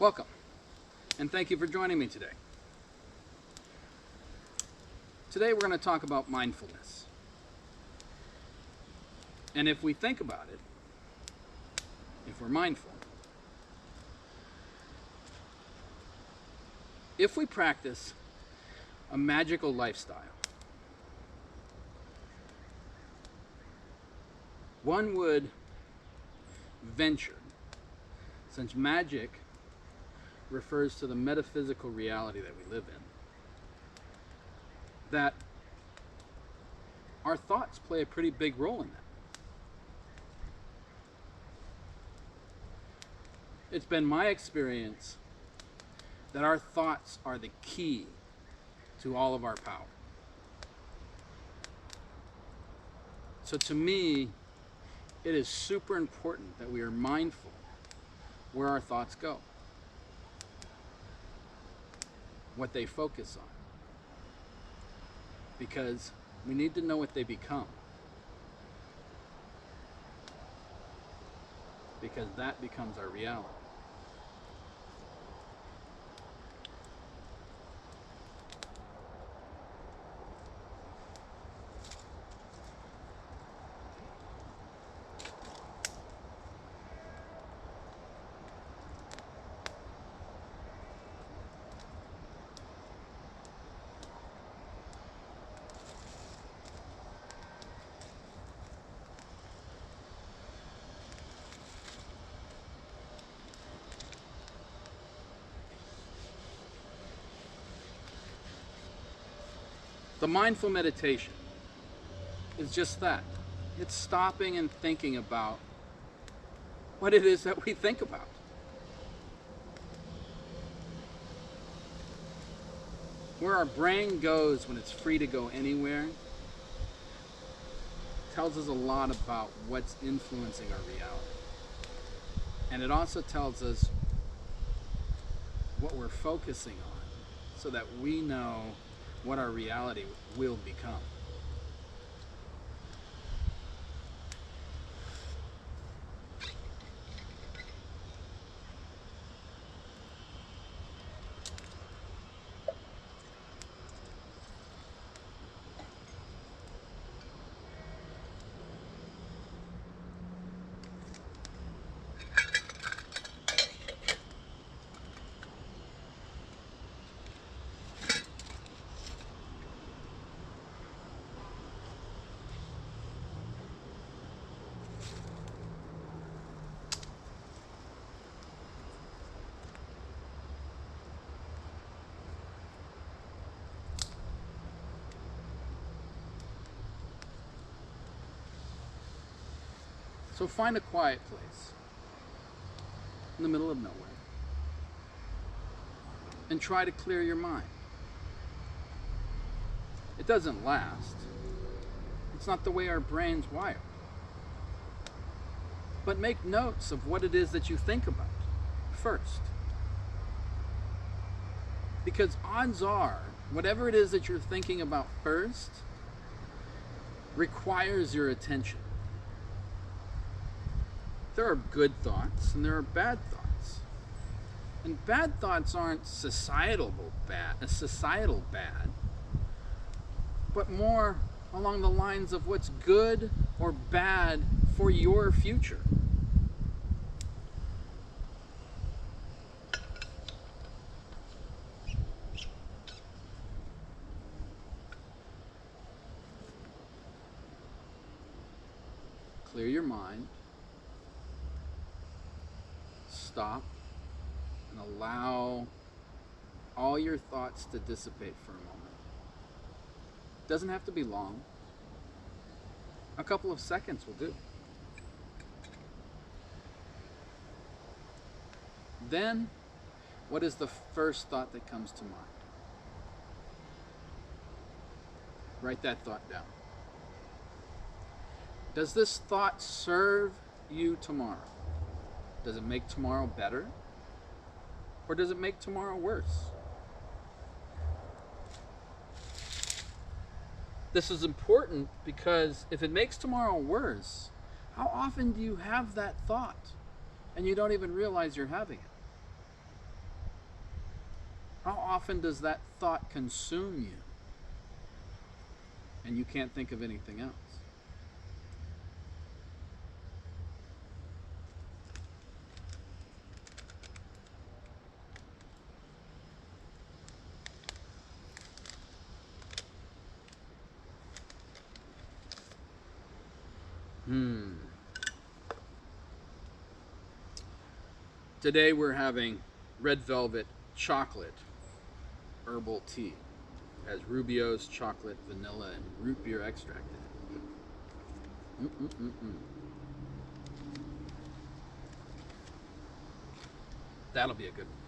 Welcome, and thank you for joining me today. Today we're going to talk about mindfulness. And if we think about it, if we're mindful, if we practice a magical lifestyle, one would venture, since magic refers to the metaphysical reality that we live in, that our thoughts play a pretty big role in that. It's been my experience that our thoughts are the key to all of our power. So to me, it is super important that we are mindful where our thoughts go, what they focus on, because we need to know what they become, because that becomes our reality. The mindful meditation is just that. It's stopping and thinking about what it is that we think about. Where our brain goes when it's free to go anywhere tells us a lot about what's influencing our reality. And it also tells us what we're focusing on so that we know what our reality will become. So find a quiet place in the middle of nowhere and try to clear your mind. It doesn't last. It's not the way our brain's wired. But make notes of what it is that you think about first. Because odds are, whatever it is that you're thinking about first requires your attention. There are good thoughts and there are bad thoughts. And bad thoughts aren't societal bad, but more along the lines of what's good or bad for your future. Clear your mind. Stop and allow all your thoughts to dissipate for a moment. It doesn't have to be long. A couple of seconds will do. Then, what is the first thought that comes to mind? Write that thought down. Does this thought serve you tomorrow? Does it make tomorrow better? Or does it make tomorrow worse? This is important because if it makes tomorrow worse, how often do you have that thought and you don't even realize you're having it? How often does that thought consume you and you can't think of anything else? Today we're having red velvet chocolate herbal tea. It has Rubio's chocolate, vanilla, and root beer extract in it. That'll be a good one.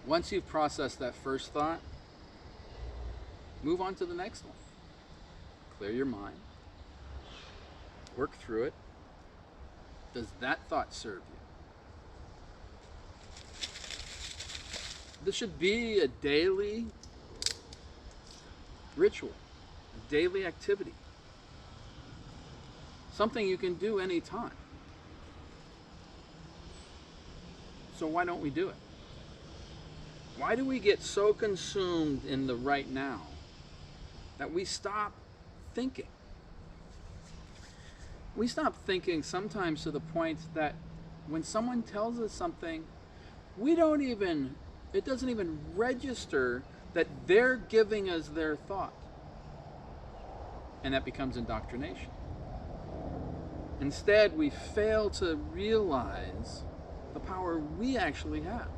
Once you've processed that first thought, move on to the next one. Clear your mind. Work through it. Does that thought serve you? This should be a daily ritual, a daily activity. Something you can do anytime. So why don't we do it? Why do we get so consumed in the right now that we stop thinking? We stop thinking sometimes to the point that when someone tells us something, it doesn't even register that they're giving us their thought. And that becomes indoctrination. Instead, we fail to realize the power we actually have.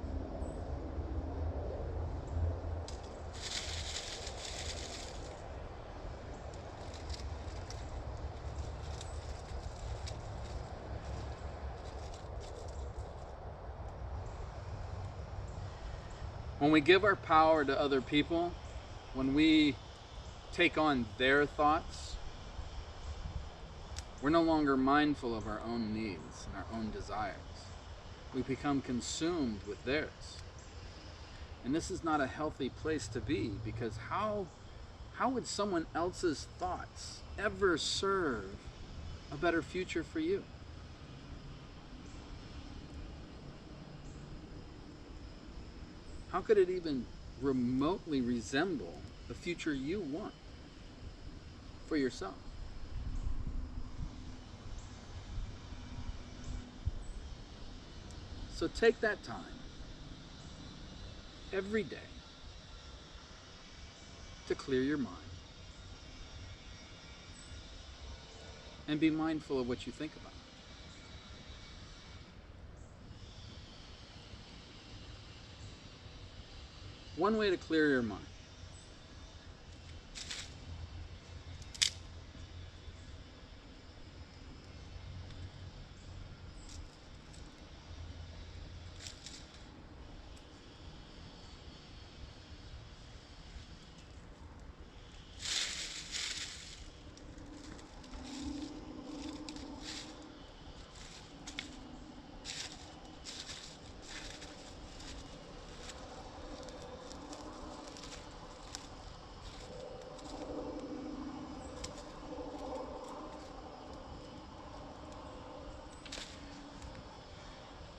When we give our power to other people, when we take on their thoughts, we're no longer mindful of our own needs and our own desires. We become consumed with theirs. And this is not a healthy place to be, because how would someone else's thoughts ever serve a better future for you? How could it even remotely resemble the future you want for yourself? So take that time every day to clear your mind and be mindful of what you think about. One way to clear your mind.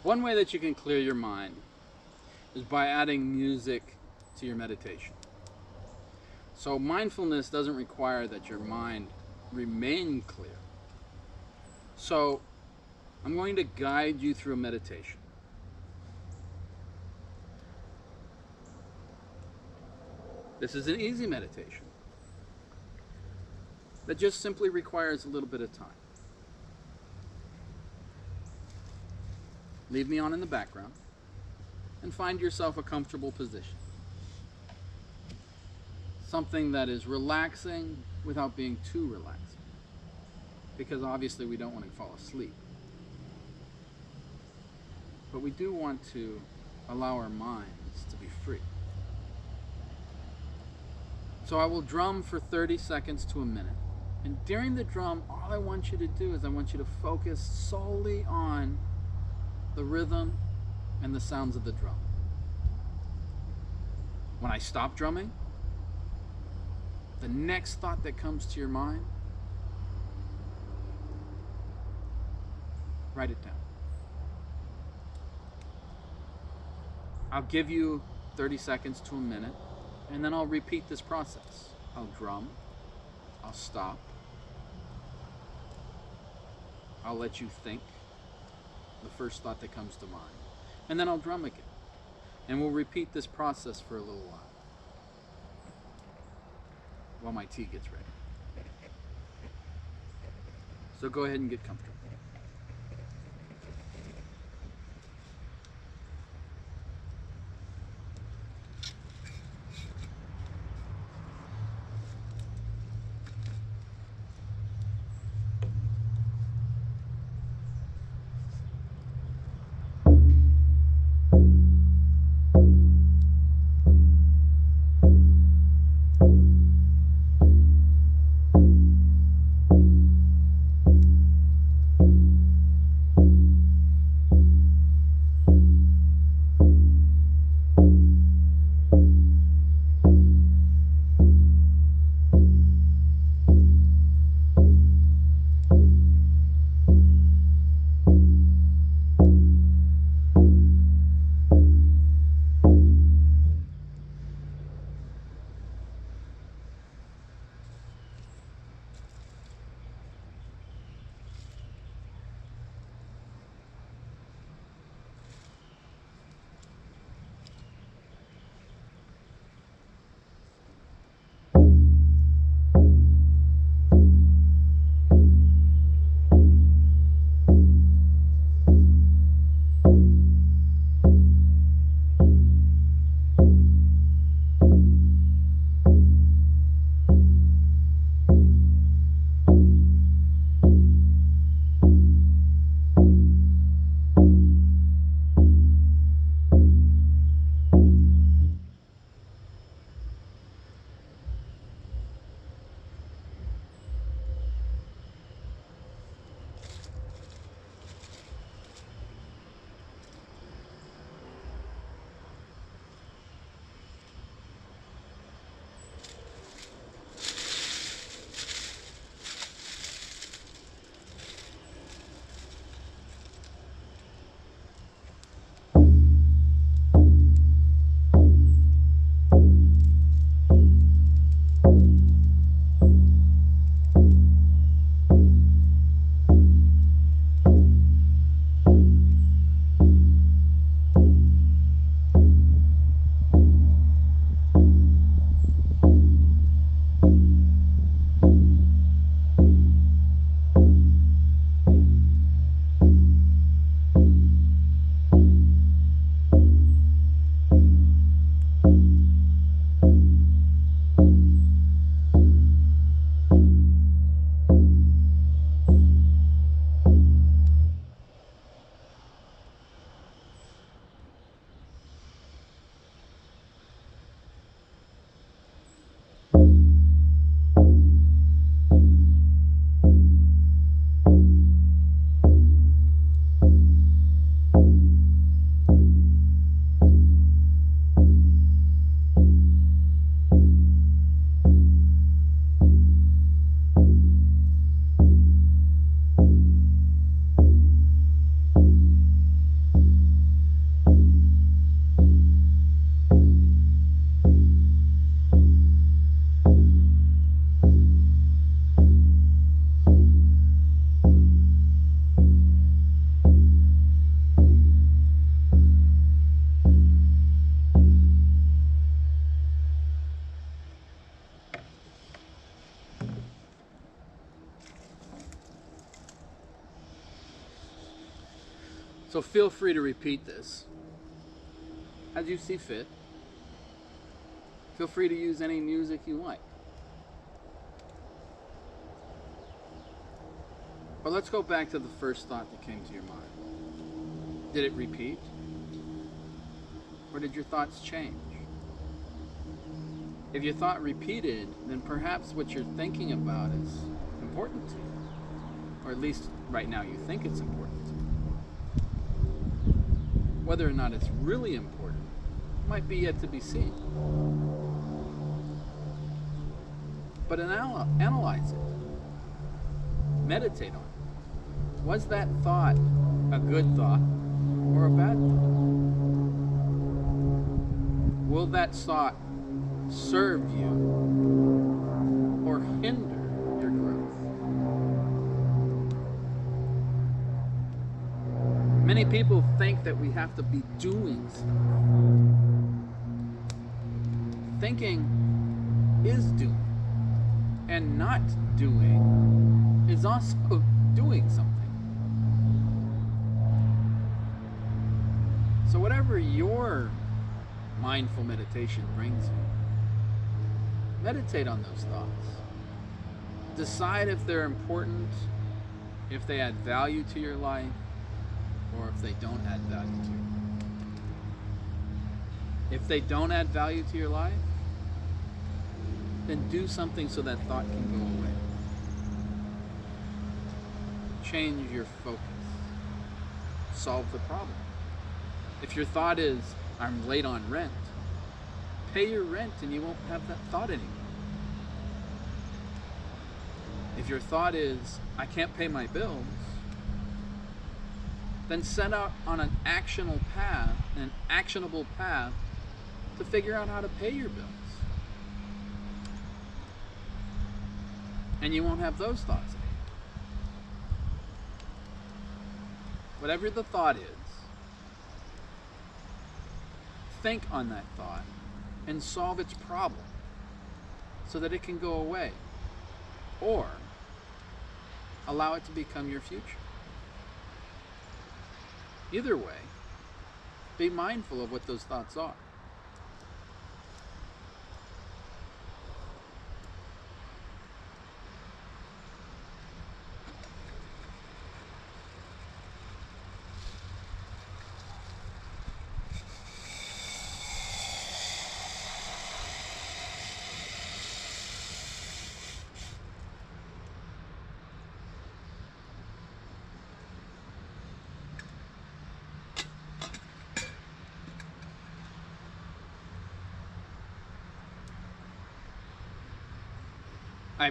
One way that you can clear your mind is by adding music to your meditation. So mindfulness doesn't require that your mind remain clear. So I'm going to guide you through a meditation. This is an easy meditation that just simply requires a little bit of time. Leave me on in the background and find yourself a comfortable position. Something that is relaxing without being too relaxing, because obviously we don't want to fall asleep. But we do want to allow our minds to be free. So I will drum for 30 seconds to a minute. And during the drum, all I want you to do is I want you to focus solely on the rhythm and the sounds of the drum. When I stop drumming, the next thought that comes to your mind, write it down. I'll give you 30 seconds to a minute, and then I'll repeat this process. I'll drum, I'll stop, I'll let you think the first thought that comes to mind, and then I'll drum again. And we'll repeat this process for a little while my tea gets ready. So go ahead and get comfortable. So feel free to repeat this as you see fit. Feel free to use any music you like. But let's go back to the first thought that came to your mind. Did it repeat? Or did your thoughts change? If your thought repeated, then perhaps what you're thinking about is important to you. Or at least right now you think it's important to you. Whether or not it's really important might be yet to be seen. But analyze it. Meditate on it. Was that thought a good thought or a bad thought? Will that thought serve you or hinder your growth? Many people think that we have to be doing stuff. Thinking is doing, and not doing is also doing something. So whatever your mindful meditation brings you, meditate on those thoughts. Decide if they're important, if they add value to your life, or if they don't add value to your life. If they don't add value to your life, then do something so that thought can go away. Change your focus. Solve the problem. If your thought is, I'm late on rent, pay your rent and you won't have that thought anymore. If your thought is, I can't pay my bills, then set out on an actionable path to figure out how to pay your bills. And you won't have those thoughts anymore. Whatever the thought is, think on that thought and solve its problem so that it can go away, or allow it to become your future. Either way, be mindful of what those thoughts are. I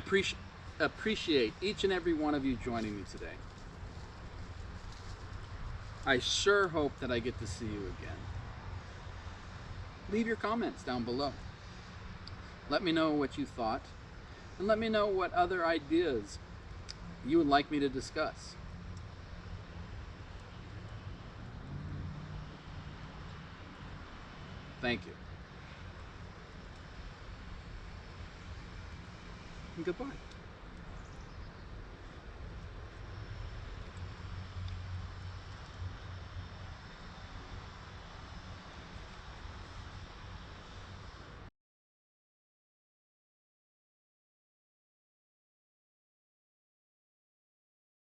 appreciate each and every one of you joining me today. I sure hope that I get to see you again. Leave your comments down below. Let me know what you thought, and let me know what other ideas you would like me to discuss. Thank you. And goodbye.